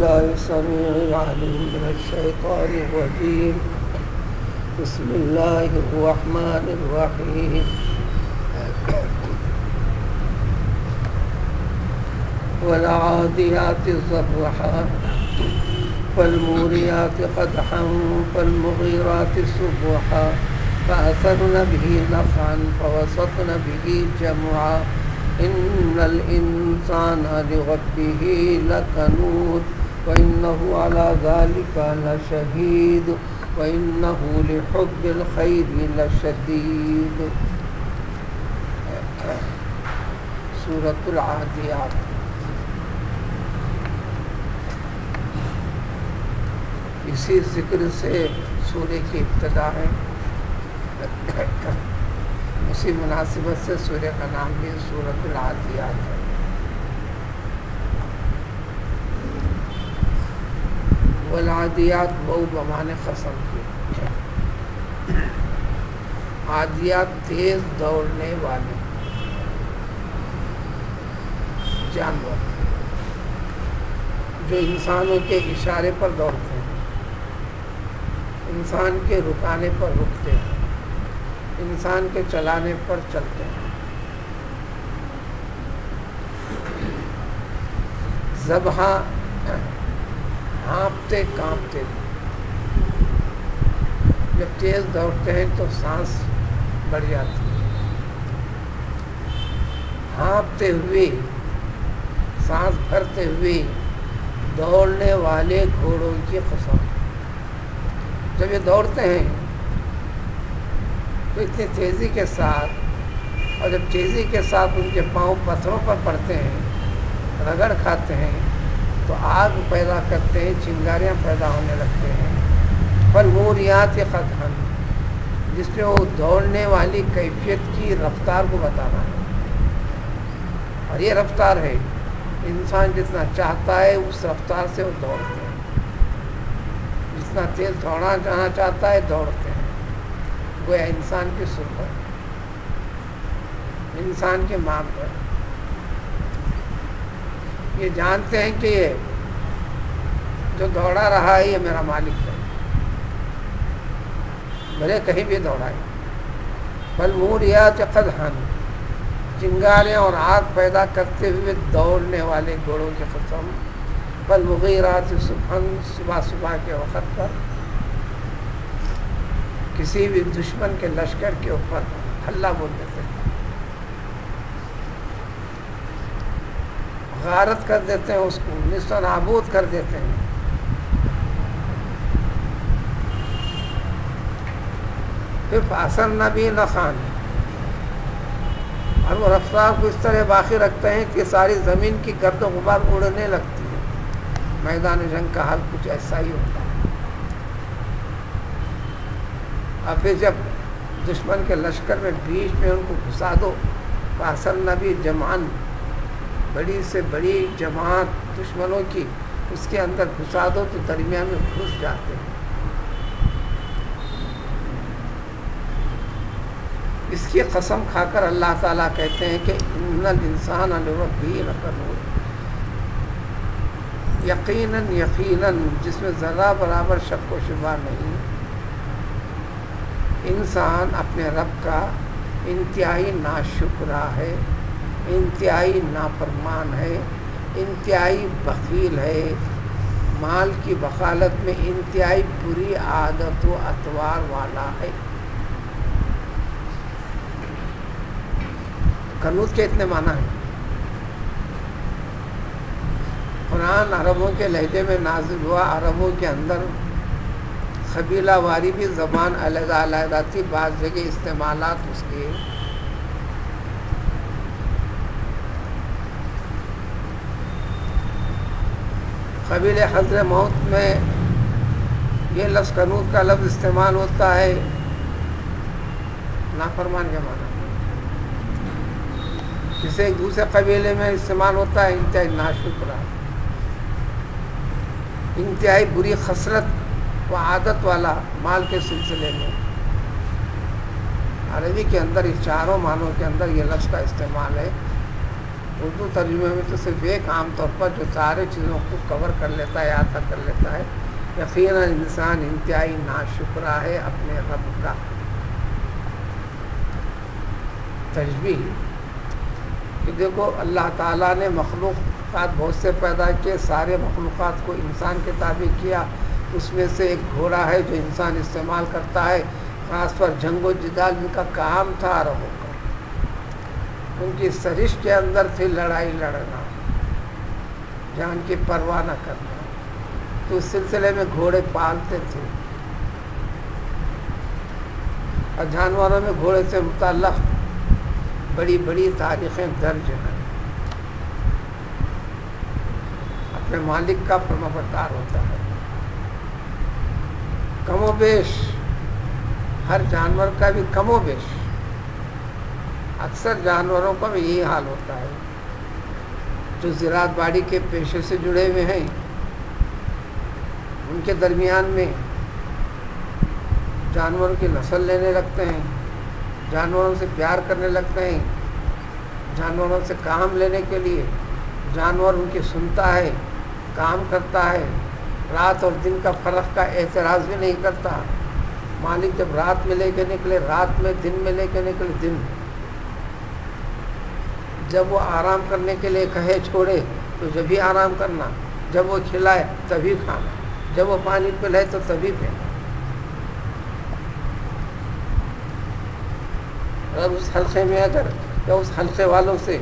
بالله السميع العليم من الشيطان الرجيم. بسم الله الرحمن الرحيم. والعاديات ضبحا فالموريات قدحا فالمغيرات صبحا فأثرن به نقعا فوسطن به جمعا إن الإنسان لربه لكنود وإنه على ذلك لشهيد وإنه لحب الخير لشديد. سورة العادیات. اسی ذکر سے سورہ کی ابتدا ہے. اسی مناسبت سے سورہ کا نام بھی سورۃ العادیات ہے. والعادیات وہ بمانے قسم کی. عادیات تیز دوڑنے والے جانور جو انسانوں کے اشارے پر دوڑتے ہیں، انسان کے رکانے پر رکتے ہیں، انسان کے چلانے پر چلتے ہیں. ذبحا ہانپتے کانپتے. جب تیز دوڑتے ہیں تو سانس بڑھ جاتی ہے. ہانپتے ہوئے، سانس بھرتے ہوئے دوڑنے والے گھوڑوں کی قسم. جب یہ دوڑتے ہیں تو اتنی تیزی کے ساتھ، اور جب تیزی کے ساتھ ان کے پاؤں پتھروں پر پڑتے ہیں، رگڑ کھاتے ہیں تو آگ پیدا کرتے ہیں، چنگاریاں پیدا ہونے لگتے ہیں. فالموریات قدحا، جس میں وہ دوڑنے والی کیفیت کی رفتار کو بتانا ہے. اور یہ رفتار ہے، انسان جتنا چاہتا ہے اس رفتار سے وہ دوڑتے ہیں. جتنا تیز دوڑنا جانا چاہتا ہے دوڑتے ہیں. گویا انسان کی صورت، انسان کے ماں پر یہ جانتے ہیں کہ یہ جو دوڑا رہا ہے یہ میرا مالک ہے، بھلے کہیں بھی دوڑائے. فالموریات قدحا، چنگاریاں اور آگ پیدا کرتے ہوئے دوڑنے والے گھوڑوں کی قسم. فالمغیرات صبحا، صبح صبح کے وقت پر کسی بھی دشمن کے لشکر کے اوپر حملہ بول دیتے ہیں، غارت کر دیتے ہیں، اس کو نیست و نابود کر دیتے ہیں. پھر فاصلن بھی نقعا، اور وہ رفتار کو اس طرح باقی رکھتے ہیں کہ ساری زمین کی گرد و غبار اڑنے لگتی ہے. میدان جنگ کا حال کچھ ایسا ہی ہوتا ہے. اور پھر جب دشمن کے لشکر میں بیچ میں ان کو گھسا دو، فاصلن بھی جمعاً، بڑی سے بڑی جماعت دشمنوں کی اس کے اندر گھسا دو تو درمیان میں گھس جاتے ہیں. اس کی قسم کھا کر اللہ تعالیٰ کہتے ہیں کہ ان الانسان لربہ لکنود، یقیناً یقیناً، جس میں ذرہ برابر شک و شبہ نہیں، انسان اپنے رب کا انتہائی ناشکرا ہے، انتہائی نافرمان ہے، انتہائی بخیل ہے، مال کی بخالت میں انتہائی بری عادت و اطوار والا ہے. کنوز کے اتنے معنی ہیں. قرآن عربوں کے لہجے میں نازل ہوا. عربوں کے اندر قبیلہ واری بھی زبان علیحدہ علیحدہ تھی. بعض جگہ استعمالات اس کے قبیلہ حضرموت میں یہ لفظ کنوز کا لفظ استعمال ہوتا ہے نافرمان کے معنی. جسے ایک دوسرے قبیلے میں استعمال ہوتا ہے انتہائی ناشکرا، انتہائی بری خصلت و عادت والا مال کے سلسلے میں. عربی کے اندر اس چاروں معنوں کے اندر یہ لفظ کا استعمال ہے. اردو ترجمے میں تو صرف ایک عام طور پر جو سارے چیزوں کو کور کر لیتا ہے، احاطہ کر لیتا ہے، یقیناً انسان انتہائی ناشکرا ہے اپنے رب کا۔ تشبیہ کہ دیکھو اللہ تعالیٰ نے مخلوقات بہت سے پیدا کیے، سارے مخلوقات کو انسان کے تابع کیا، اس میں سے ایک گھوڑا ہے جو انسان استعمال کرتا ہے، خاص پر جنگ و جدال ان کا کام تھا عربوں کا، ان کی سرشت کے اندر تھی لڑائی لڑنا، جان کی پرواہ نہ کرنا، تو اس سلسلے میں گھوڑے پالتے تھے، اور جانوروں میں گھوڑے سے متعلق بڑی بڑی تاریخیں درج ہیں۔ اپنے مالک کا فرمانبردار ہوتا ہے، کم و بیش ہر جانور کا بھی کم و بیش اکثر جانوروں کا بھی یہی حال ہوتا ہے، جو زراعت باڑی کے پیشے سے جڑے ہوئے ہیں ان کے درمیان میں جانوروں کی نسل لینے لگتے ہیں، جانوروں سے پیار کرنے لگتے ہیں، جانوروں سے کام لینے کے لیے جانور ان کی سنتا ہے، کام کرتا ہے، رات اور دن کا فرق کا اعتراض بھی نہیں کرتا۔ مالک جب رات میں لے کے نکلے رات میں، دن میں لے کے نکلے دن، جب وہ آرام کرنے کے لیے کہے چھوڑے تو جب ہی آرام کرنا، جب وہ کھلائے تبھی کھانا، جب وہ پانی پلائے تو تبھی پینا۔ اگر اس حلقے میں یا اس حلقے والوں سے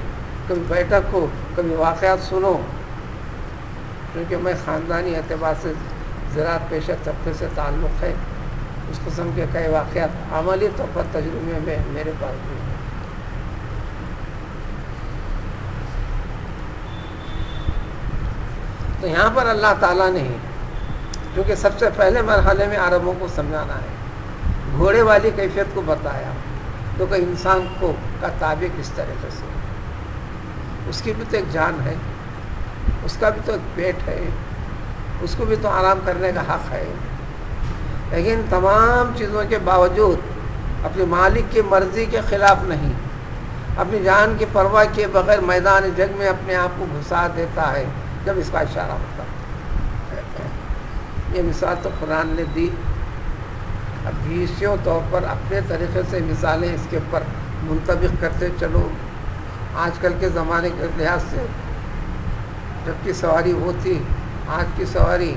کبھی بیٹھک ہو، کبھی واقعات سنو، کیونکہ میں خاندانی اعتبار سے زراعت پیشہ طبقے سے تعلق ہے، اس قسم کے کئی واقعات عملی طور پر تجربے میں میرے پاس بھی ہیں۔ تو یہاں پر اللہ تعالیٰ نے کیونکہ سب سے پہلے مرحلے میں عربوں کو سمجھانا ہے، گھوڑے والی کیفیت کو بتایا، تو کہ انسان کو کا تابع کس طریقے سے، اس کی بھی تو ایک جان ہے، اس کا بھی تو ایک پیٹ ہے، اس کو بھی تو آرام کرنے کا حق ہے، لیکن تمام چیزوں کے باوجود اپنے مالک کی مرضی کے خلاف نہیں، اپنی جان کی پرواہ کیے بغیر میدان جنگ میں اپنے آپ کو گھسا دیتا ہے جب اس کا اشارہ ہوتا ہے۔ یہ مثال تو قرآن نے دی، اب بیسیوں طور پر اپنے طریقے سے مثالیں اس کے اوپر منطبق کرتے چلو۔ آج کل کے زمانے کے لحاظ سے جب کی سواری وہ تھی، آج کی سواری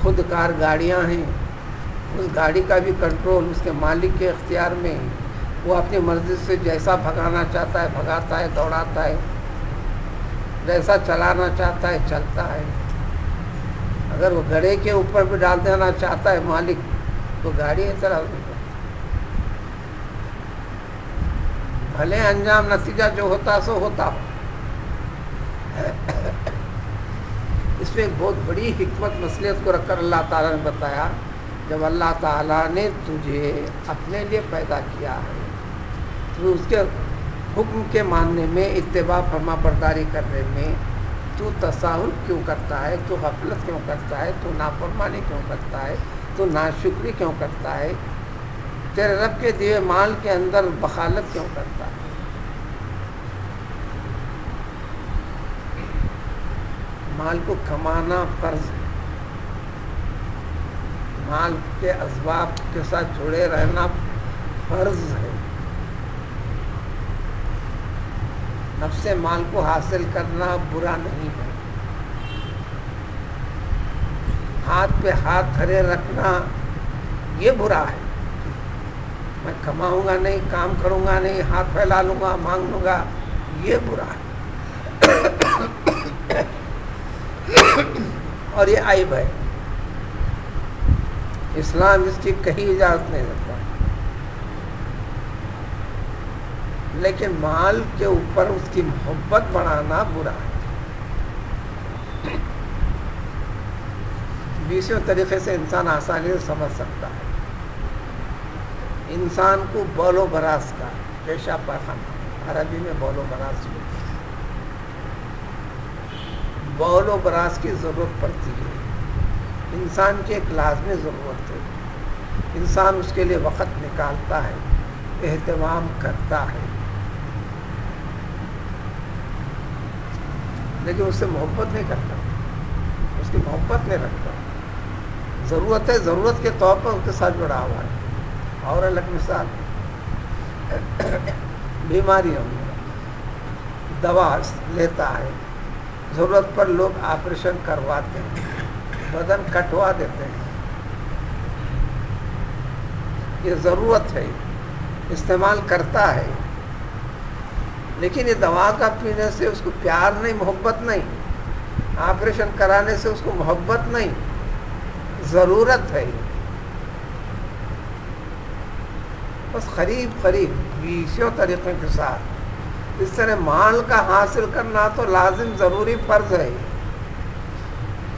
خود کار گاڑیاں ہیں، اس گاڑی کا بھی کنٹرول اس کے مالک کے اختیار میں، وہ اپنی مرضی سے جیسا بھگانا چاہتا ہے بھگاتا ہے، دوڑاتا ہے، جیسا چلانا چاہتا ہے چلتا ہے۔ اگر وہ گڑھے کے اوپر بھی ڈال دینا چاہتا ہے مالک تو گاڑی اعتراض نہیں کرتا، بھلے انجام نتیجہ جو ہوتا سو ہوتا ہو۔ اس میں ایک بہت بڑی حکمت مصلحت کو رکھ کر اللہ تعالیٰ نے بتایا، جب اللہ تعالیٰ نے تجھے اپنے لیے پیدا کیا ہے تو اس کے حکم کے ماننے میں، اتباع فرما برداری کرنے میں تو تساہل کیوں کرتا ہے، تو غفلت کیوں کرتا ہے، تو نافرمانی کیوں کرتا ہے، تو ناشکری کیوں کرتا ہے، تیرے رب کے دیے مال کے اندر بخالت کیوں کرتا ہے۔ مال کو کمانا فرض ہے، مال کے اسباب کے ساتھ جڑے رہنا فرض ہے، نفس مال کو حاصل کرنا برا نہیں ہے، ہاتھ پہ ہاتھ دھرے رکھنا یہ برا ہے، میں کماؤں گا نہیں، کام کروں گا نہیں، ہاتھ پھیلا لوں گا، مانگ لوں گا، یہ برا ہے اور یہ عیب ہے، اسلام اس کی کہیں اجازت نہیں دیتا۔ لیکن مال کے اوپر اس کی محبت بڑھانا برا ہے۔ بیسیوں طریقے سے انسان آسانی سے سمجھ سکتا ہے۔ انسان کو بول و براز کا پیشہ پاخانہ، عربی میں بول و براز ہوتا ہے، بول و براز کی ضرورت پڑتی ہے، انسان کی ایک لازمی ضرورت ہے، انسان اس کے لیے وقت نکالتا ہے، اہتمام کرتا ہے، لیکن اس سے محبت نہیں کرتا، اس کی محبت نہیں رکھتا. ضرورت ہے، ضرورت کے طور پر اس کے ساتھ جڑا ہوا ہے. اور الگ مثال بیماریوں میں دوا لیتا ہے، ضرورت پر لوگ آپریشن کرواتے ہیں، بدن کٹوا دیتے ہیں. یہ ضرورت ہے، استعمال کرتا ہے، لیکن یہ دوا کا پینے سے اس کو پیار نہیں، محبت نہیں. آپریشن کرانے سے اس کو محبت نہیں، ضرورت ہے. بس قریب بیسوں طریقے کے ساتھ اس طرح مال کا حاصل کرنا تو لازم ضروری فرض ہے،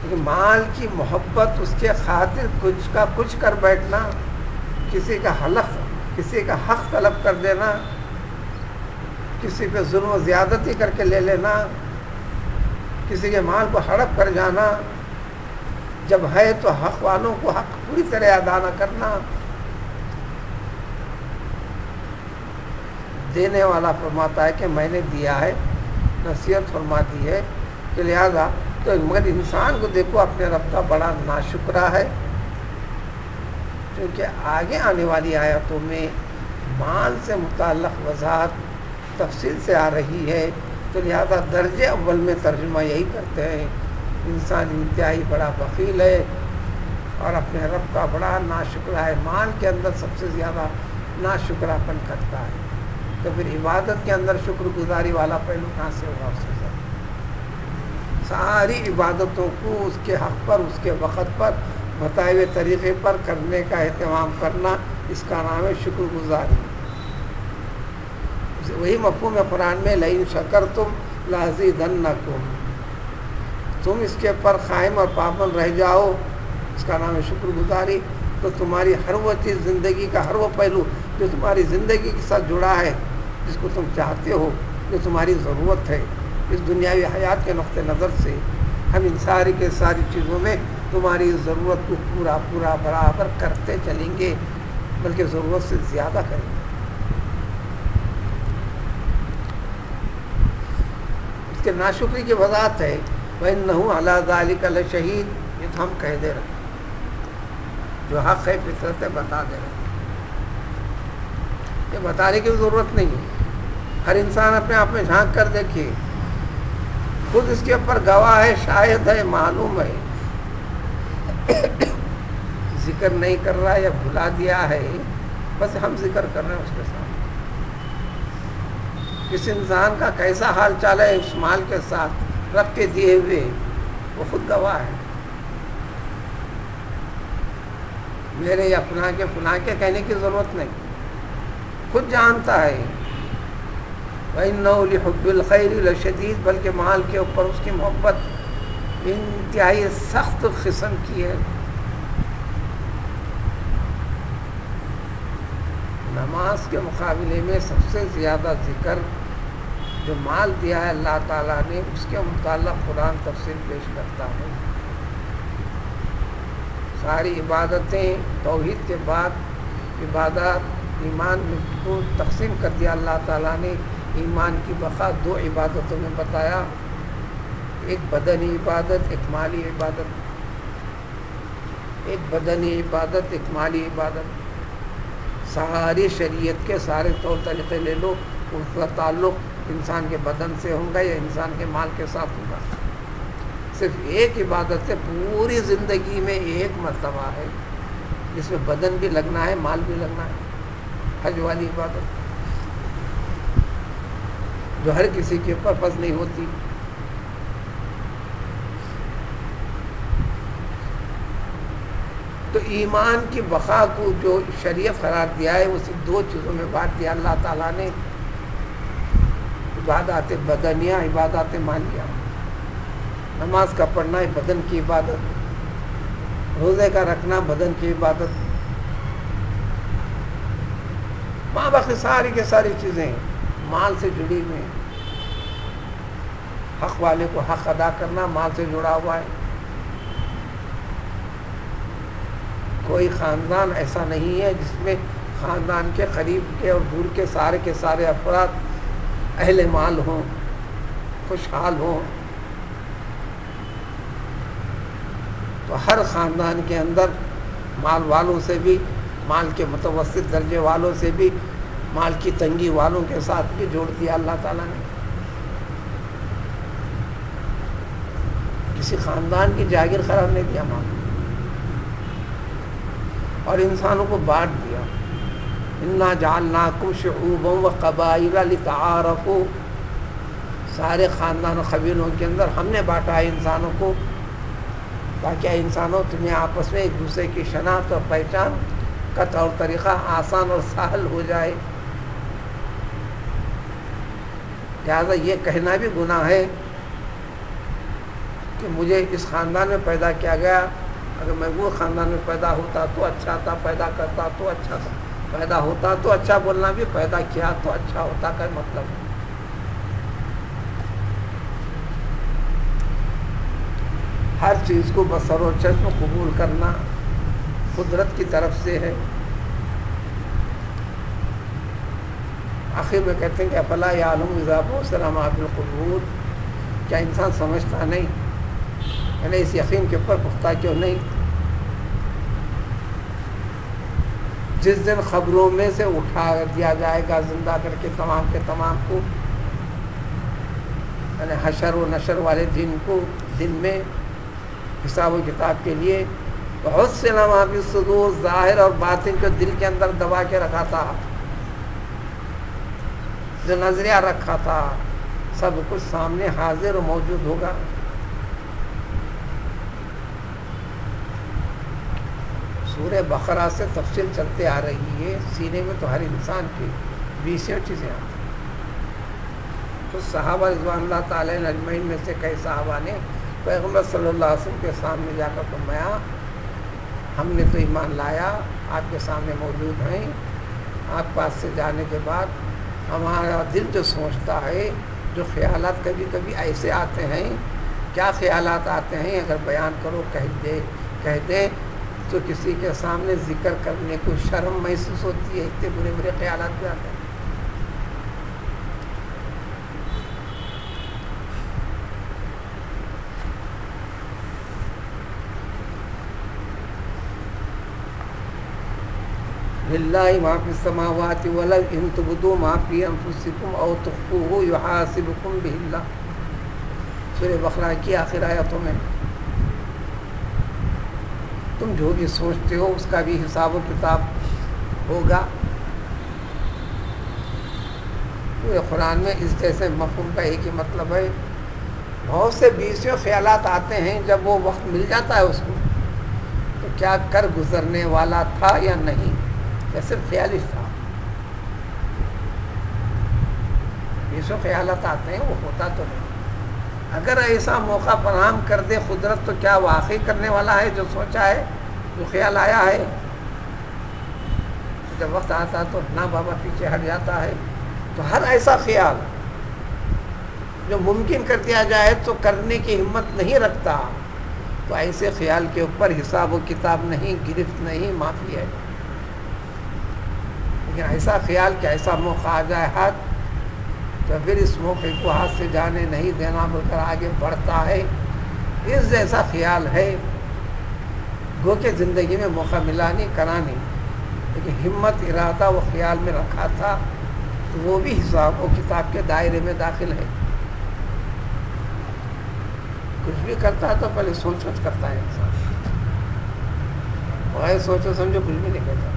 لیکن مال کی محبت، اس کے خاطر کچھ کر بیٹھنا، کسی کا حق طلب کر دینا، کسی پہ ظلم و زیادتی کر کے لے لینا، کسی کے مال کو ہڑپ کر جانا، جب ہے تو حق والوں کو حق پوری طرح ادا نہ کرنا. دینے والا فرماتا ہے کہ میں نے دیا ہے، نصیحت فرما دی ہے کہ لہذا تو مگر انسان کو دیکھو اپنے رب کا بڑا ناشکرا ہے، کیونکہ آگے آنے والی آیتوں میں مال سے متعلق وضاحت تفصیل سے آ رہی ہے. تو لہذا درجے اول میں ترجمہ یہی کرتے ہیں، انسان انتہائی بڑا بخیل ہے اور اپنے رب کا بڑا ناشکرا ہے. مال کے اندر سب سے زیادہ ناشکراپن کرتا ہے، تو پھر عبادت کے اندر شکر گزاری والا پہلو کہاں سے ہوگا؟ اس کے ساتھ ساری عبادتوں کو اس کے حق پر، اس کے وقت پر، بتائے ہوئے طریقے پر کرنے کا اہتمام کرنا، اس کا نام ہے شکر گزاری. وہی مفہوم ہے قرآن میں لئن شکرتم لازیدنکم، تم اس کے پر قائم اور پابند رہ جاؤ، اس کا نام ہے شکر گزاری. تو تمہاری ہر وہ چیز، زندگی کا ہر وہ پہلو جو تمہاری زندگی کے ساتھ جڑا ہے، جس کو تم چاہتے ہو، جو تمہاری ضرورت ہے، اس دنیاوی حیات کے نقطہ نظر سے ہم ان ساری چیزوں میں تمہاری ضرورت کو پورا برابر کرتے چلیں گے، بلکہ ضرورت سے زیادہ کریں گے. اس کے ناشکری کی وضاحت ہے وَإِنَّهُ عَلَىٰ ذَلِكَ لَشَهِيدٌ. یہ تو ہم کہہ دے رہے ہیں، جو حق ہے فطرت ہے بتا دے رہے ہیں. یہ بتانے کی ضرورت نہیں ہے، ہر انسان اپنے آپ میں جھانک کر دیکھیے، خود اس کے اوپر گواہ ہے، شاہد ہے، معلوم ہے. ذکر نہیں کر رہا یا بھلا دیا ہے، بس ہم ذکر کر رہے ہیں اس کے ساتھ. کس انسان کا کیسا حال چال ہے اس مال کے ساتھ رب کے دیے ہوئے، وہ خود گواہ ہے. میرے یا فلاں کے کہنے کی ضرورت نہیں، خود جانتا ہے. وَإِنَّهُ لِحُبِّ الْخَيْرِ لَشَدِيدٌ، بلکہ مال کے اوپر اس کی محبت انتہائی سخت قسم کی ہے. نماز کے مقابلے میں سب سے زیادہ ذکر جو مال دیا ہے اللہ تعالیٰ نے، اس کے متعلق قرآن تفصیل پیش کرتا ہے. ساری عبادتیں توحید کے بعد عبادات ایمان کو تقسیم کر دیا اللہ تعالیٰ نے. ایمان کی بقا دو عبادتوں میں بتایا، ایک بدنی عبادت، ایک مالی عبادت. ایک بدنی عبادت، ایک مالی عبادت. ساری شریعت کے سارے طور طریقے لے لو، اس کا تعلق انسان کے بدن سے ہوگا یا انسان کے مال کے ساتھ ہوگا. صرف ایک عبادت ہے پوری زندگی میں ایک مرتبہ ہے جس میں بدن بھی لگنا ہے، مال بھی لگنا ہے، حج والی عبادت جو ہر کسی کے اوپر فرض نہیں ہوتی. تو ایمان کی بقا کو جو شریعت قرار دیا ہے، وہ صرف دو چیزوں میں بانٹ دیا اللہ تعالیٰ نے، عبادات بدنیہ، عبادات مالیہ. نماز کا پڑھنا ہے بدن کی عبادت، روزے کا رکھنا بدن کی عبادت. ماں باقی ساری کے ساری چیزیں مال سے جڑی ہوئی ہیں. حق والے کو حق ادا کرنا مال سے جڑا ہوا ہے. کوئی خاندان ایسا نہیں ہے جس میں خاندان کے قریب کے اور دور کے سارے افراد اہل مال ہوں، خوشحال ہوں، تو ہر خاندان کے اندر مال والوں سے بھی، مال کے متوسط درجے والوں سے بھی، مال کی تنگی والوں کے ساتھ بھی جوڑ دیا اللہ تعالیٰ نے. کسی خاندان کی جاگیر خراب نہیں کیا مال، اور انسانوں کو بانٹ دیا. انا جعلناکم شعوبا وقبائل لتعارفوا، سارے خاندان و قبیلوں کے اندر ہم نے بانٹا ہے انسانوں کو، تاکہ انسانوں تمہیں آپس میں ایک دوسرے کی شناخت اور پہچان کا طور طریقہ آسان اور سہل ہو جائے. لہٰذا یہ کہنا بھی گناہ ہے کہ مجھے اس خاندان میں پیدا کیا گیا، اگر میں وہ خاندان میں پیدا ہوتا تو اچھا تھا، پیدا کرتا تو اچھا تھا، پیدا ہوتا تو اچھا بولنا بھی پیدا کیا تو اچھا ہوتا کا مطلب ہے. ہر چیز کو بسر و چشم قبول کرنا قدرت کی طرف سے ہے. آخر میں کہتے ہیں کہ افلا یعلم اذا بعثر ما فی القبور، کیا انسان سمجھتا نہیں، یعنی اس یقین کے اوپر پختہ کیوں نہیں، جس دن خبروں میں سے اٹھا دیا جائے گا زندہ کر کے تمام کے تمام کو، یعنی حشر و نشر والے دن میں حساب و کتاب کے لیے بہت سے ما فی الصدور، ظاہر اور باطن کو دل کے اندر دبا کے رکھا تھا، جو نظریہ رکھا تھا، سب کچھ سامنے حاضر و موجود ہوگا. سورہ بقرہ سے تفصیل چلتے آ رہی ہے، سینے میں تو ہر انسان کی 20 چیزیں آتی ہیں. کچھ صحابہ رضوان اللہ تعالیٰ اجمعین میں سے کئی صحابہ نے پیغمبر صلی اللہ علیہ وسلم کے سامنے جا کر فرمایا ہم نے تو ایمان لایا، آپ کے سامنے موجود ہیں، آپ پاس سے جانے کے بعد ہمارا دل جو سوچتا ہے، جو خیالات کبھی کبھی ایسے آتے ہیں، کیا خیالات آتے ہیں اگر بیان کرو کہہ دے تو کسی کے سامنے ذکر کرنے کو شرم محسوس ہوتی ہے، اتنے برے برے خیالات بھی آتے ہیں. للہ ما فی السماوات والارض ان تبدوا ما فی انفسکم او تخفوہ یحاسبکم بہ اللہ. سورہ بقرہ کی آخر آیتوں میں تم جو بھی سوچتے ہو اس کا بھی حساب و کتاب ہوگا. پورے قرآن میں اس جیسے مفہوم کا ایک ہی مطلب ہے. بہت سے 20 خیالات آتے ہیں، جب وہ وقت مل جاتا ہے اس کو تو کیا کر گزرنے والا تھا یا نہیں، یا صرف خیال ہی تھا. 20 خیالات آتے ہیں، وہ ہوتا تو نہیں. اگر ایسا موقع فراہم کر دے قدرت تو کیا واقعی کرنے والا ہے جو سوچا ہے، جو خیال آیا ہے. جب وقت آتا تو نہ بابا پیچھے ہٹ جاتا ہے. تو ہر ایسا خیال جو ممکن کر دیا جائے تو کرنے کی ہمت نہیں رکھتا، تو ایسے خیال کے اوپر حساب و کتاب نہیں، گرفت نہیں، معافی ہے. لیکن ایسا خیال کہ ایسا موقع آ جائے ہاتھ، تو پھر اس موقع کو ہاتھ سے جانے نہیں دینا بول کر آگے بڑھتا ہے. اس جیسا خیال ہے گو کہ زندگی میں موقع ملا نہیں، کرا نہیں، لیکن ہمت ارادہ وہ خیال میں رکھا تھا، تو وہ بھی حساب و کتاب کے دائرے میں داخل ہے. کچھ بھی کرتا ہے تو پہلے سوچ کرتا ہے انسان، بغیر سوچو سمجھو کچھ بھی نہیں کرتا.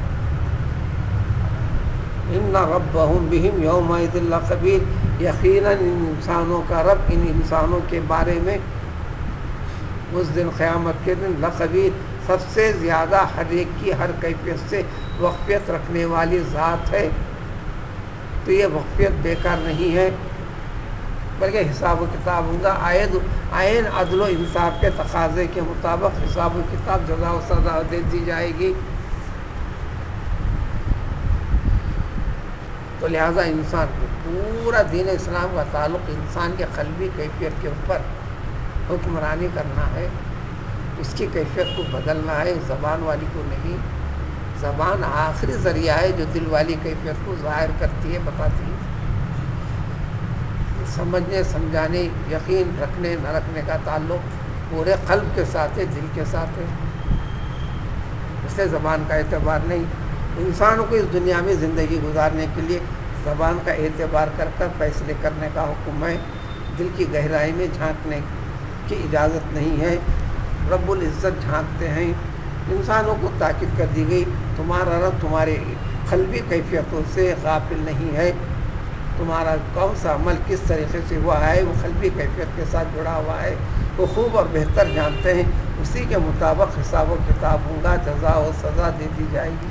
ان ربهم بهم یومئذ لخبیر، یقیناً انسانوں کا رب ان انسانوں کے بارے میں اس دن قیامت کے دن لخبیر، سب سے زیادہ ہر ایک کی ہر کیفیت سے واقفیت رکھنے والی ذات ہے. تو یہ واقفیت بیکار نہیں ہے، بلکہ حساب و کتاب ہوگا. عین عدل و انصاف کے تقاضے کے مطابق حساب و کتاب، جزا و سزا دے دی جائے گی. تو لہٰذا انسان کو پورا دین اسلام کا تعلق انسان کے قلبی کیفیت کے اوپر حکمرانی کرنا ہے، اس کی کیفیت کو بدلنا ہے، زبان والی کو نہیں. زبان آخری ذریعہ ہے جو دل والی کیفیت کو ظاہر کرتی ہے، بتاتی ہے. سمجھنے، سمجھانے، یقین رکھنے نہ رکھنے کا تعلق پورے قلب کے ساتھ ہے، دل کے ساتھ ہے، اس سے زبان کا اعتبار نہیں۔ انسانوں کو اس دنیا میں زندگی گزارنے کے لیے زبان کا اعتبار کر کر فیصلے کرنے کا حکم ہے، دل کی گہرائی میں جھانکنے کی اجازت نہیں ہے۔ رب العزت جھانکتے ہیں، انسانوں کو تاکید کر دی گئی تمہارا رب تمہارے قلبی کیفیتوں سے غافل نہیں ہے، تمہارا کون سا عمل کس طریقے سے ہوا ہے وہ قلبی کیفیت کے ساتھ جڑا ہوا ہے، وہ خوب اور بہتر جانتے ہیں، اسی کے مطابق حساب و کتاب ہوگا، جزا و سزا دے دی جائے گی۔